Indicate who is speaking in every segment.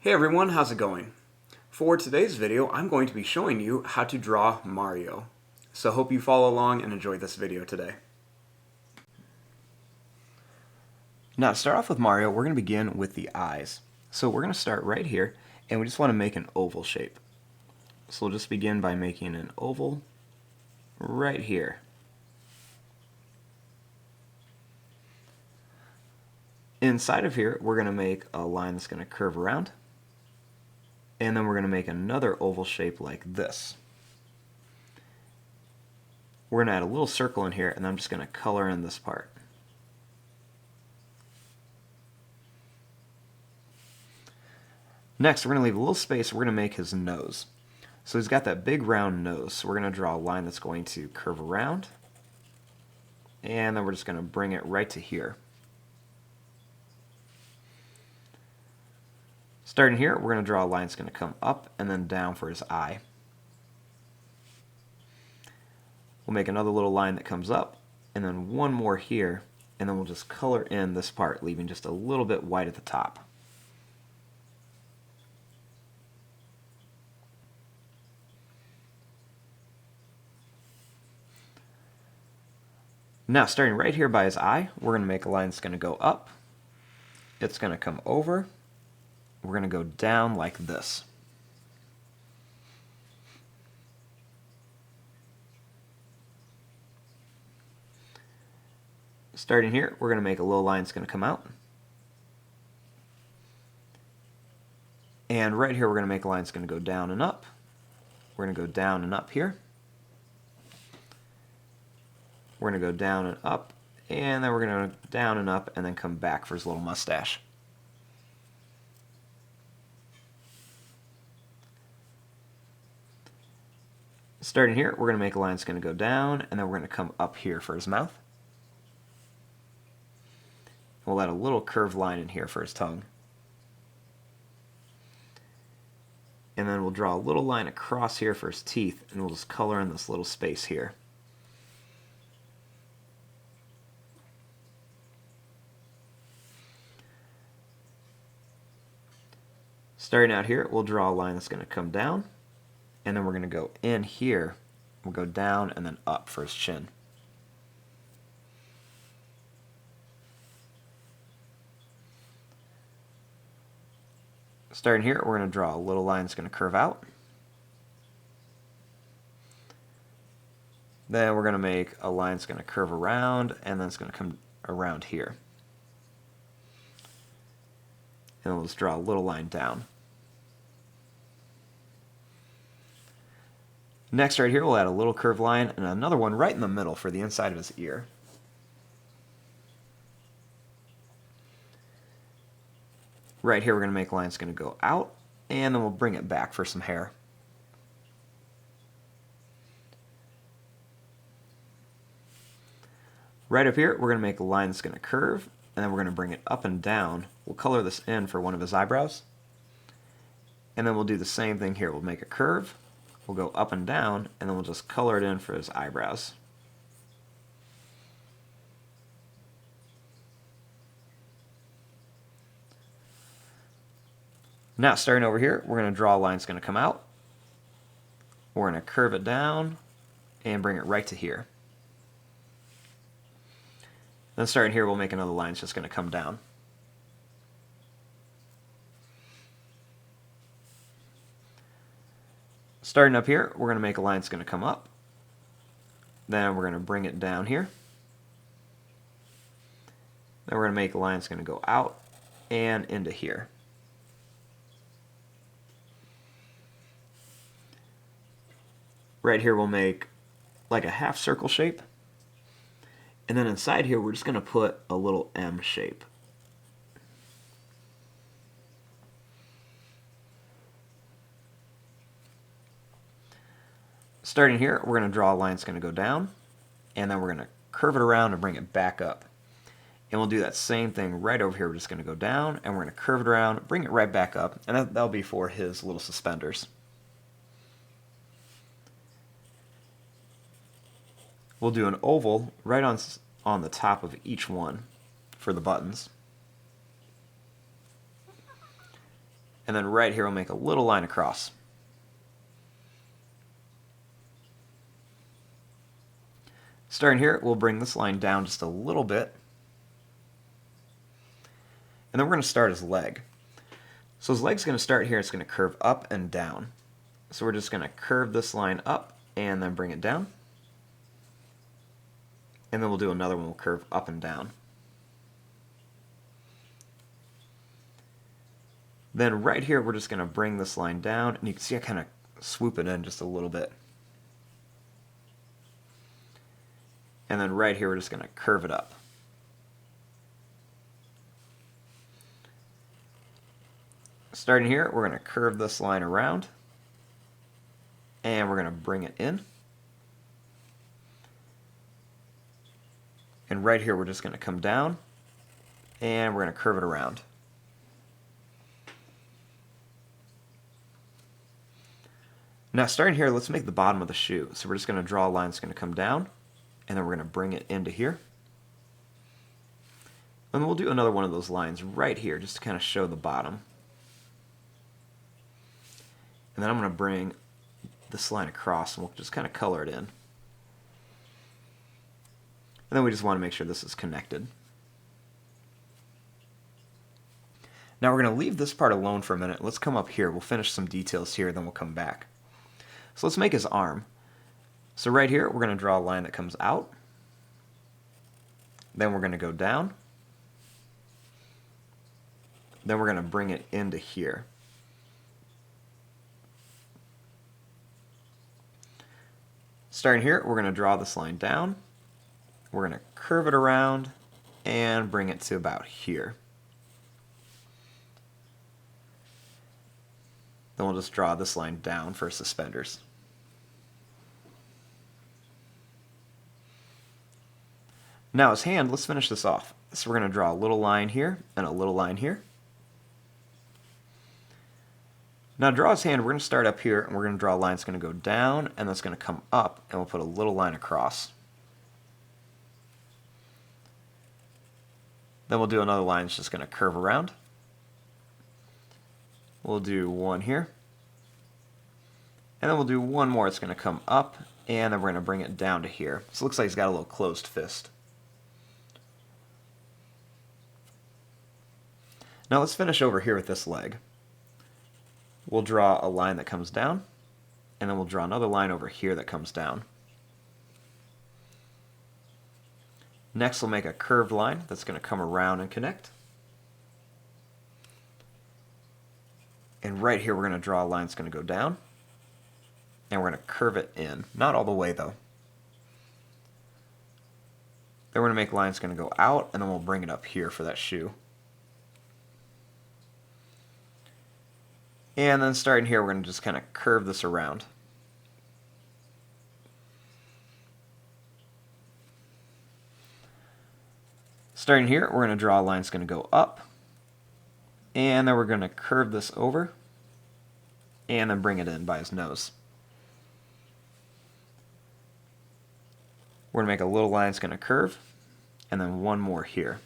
Speaker 1: Hey everyone, how's it going? For today's video, I'm going to be showing you how to draw Mario. So hope you follow along and enjoy this video today. Now to start off with Mario, we're going to begin with the eyes. So we're going to start right here, and we just want to make an oval shape. So we'll just begin by making an oval right here. Inside of here, we're going to make a line that's going to curve around. And then we're going to make another oval shape like this. We're going to add a little circle in here, and I'm just going to color in this part. Next, we're going to leave a little space. We're going to make his nose. So he's got that big round nose, so we're going to draw a line that's going to curve around, and then we're just going to bring it right to here. Starting here, we're going to draw a line that's going to come up and then down for his eye. We'll make another little line that comes up, and then one more here, and then we'll just color in this part, leaving just a little bit white at the top. Now, starting right here by his eye, we're going to make a line that's going to go up. It's going to come over. We're going to go down like this. Starting here, we're going to make a little line that's going to come out. And right here, we're going to make a line that's going to go down and up. We're going to go down and up here. We're going to go down and up, and then we're going to go down and up, and then come back for his little mustache. Starting here, we're going to make a line that's going to go down, and then we're going to come up here for his mouth. We'll add a little curved line in here for his tongue. And then we'll draw a little line across here for his teeth, and we'll just color in this little space here. Starting out here, we'll draw a line that's going to come down, and then we're going to go in here. We'll go down and then up for his chin. Starting here, we're going to draw a little line that's going to curve out. Then we're going to make a line that's going to curve around, and then it's going to come around here. And then we'll just draw a little line down. Next, right here, we'll add a little curved line and another one right in the middle for the inside of his ear. Right here, we're going to make a line that's going to go out, and then we'll bring it back for some hair. Right up here, we're going to make a line that's going to curve, and then we're going to bring it up and down. We'll color this in for one of his eyebrows. And then we'll do the same thing here. We'll make a curve. We'll go up and down, and then we'll just color it in for his eyebrows. Now, starting over here, we're going to draw a line that's going to come out. We're going to curve it down and bring it right to here. Then starting here, we'll make another line that's just going to come down. Starting up here, we're going to make a line that's going to come up. Then we're going to bring it down here. Then we're going to make a line that's going to go out and into here. Right here, we'll make like a half circle shape. And then inside here, we're just going to put a little M shape. Starting here, we're going to draw a line that's going to go down, and then we're going to curve it around and bring it back up. And we'll do that same thing right over here. We're just going to go down, and we're going to curve it around, bring it right back up, and that'll be for his little suspenders. We'll do an oval right on the top of each one for the buttons. And then right here we'll make a little line across. Starting here, we'll bring this line down just a little bit. And then we're going to start his leg. So his leg's going to start here, it's going to curve up and down. So we're just going to curve this line up and then bring it down. And then we'll do another one, we'll curve up and down. Then right here, we're just going to bring this line down, and you can see I kind of swoop it in just a little bit. And then right here, we're just going to curve it up. Starting here, we're going to curve this line around, and we're going to bring it in. And right here, we're just going to come down, and we're going to curve it around. Now starting here, let's make the bottom of the shoe. So we're just going to draw a line that's going to come down, and then we're going to bring it into here. And then we'll do another one of those lines right here, just to kind of show the bottom. And then I'm going to bring this line across, and we'll just kind of color it in. And then we just want to make sure this is connected. Now we're going to leave this part alone for a minute. Let's come up here. We'll finish some details here, then we'll come back. So let's make his arm. So right here, we're going to draw a line that comes out. Then we're going to go down. Then we're going to bring it into here. Starting here, we're going to draw this line down. We're going to curve it around and bring it to about here. Then we'll just draw this line down for suspenders. Now his hand, let's finish this off. So we're going to draw a little line here and a little line here. Now to draw his hand, we're going to start up here and we're going to draw a line that's going to go down and that's going to come up, and we'll put a little line across. Then we'll do another line that's just going to curve around. We'll do one here. And then we'll do one more. It's going to come up, and then we're going to bring it down to here. So it looks like he's got a little closed fist. Now let's finish over here with this leg. We'll draw a line that comes down, and then we'll draw another line over here that comes down. Next we'll make a curved line that's going to come around and connect. And right here we're going to draw a line that's going to go down, and we're going to curve it in. Not all the way though. Then we're going to make lines going to go out, and then we'll bring it up here for that shoe. And then starting here, we're going to just kind of curve this around. Starting here, we're going to draw a line that's going to go up. And then we're going to curve this over. And then bring it in by his nose. We're going to make a little line that's going to curve. And then one more here.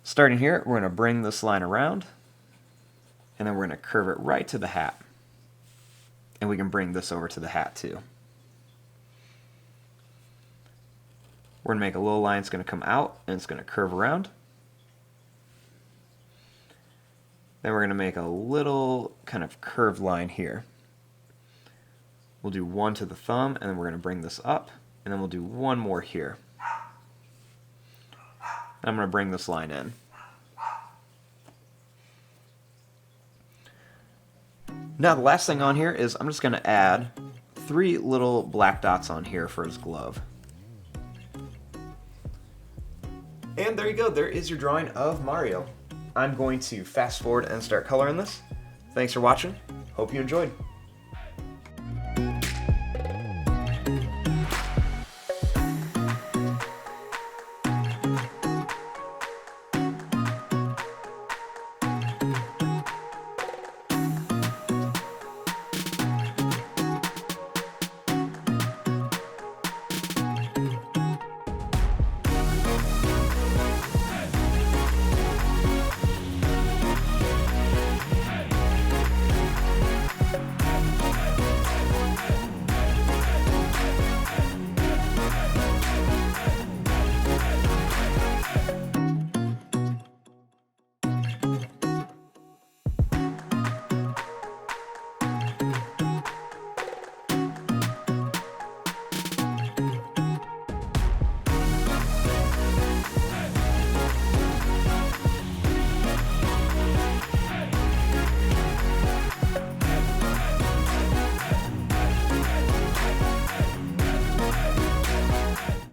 Speaker 1: Starting here, we're going to bring this line around, and then we're going to curve it right to the hat. And we can bring this over to the hat too. We're going to make a little line that's going to come out, and it's going to curve around. Then we're going to make a little kind of curved line here. We'll do one to the thumb, and then we're going to bring this up, and then we'll do one more here. I'm going to bring this line in. Now the last thing on here is I'm just going to add 3 little black dots on here for his glove. And there you go, there is your drawing of Mario. I'm going to fast forward and start coloring this. Thanks for watching, hope you enjoyed.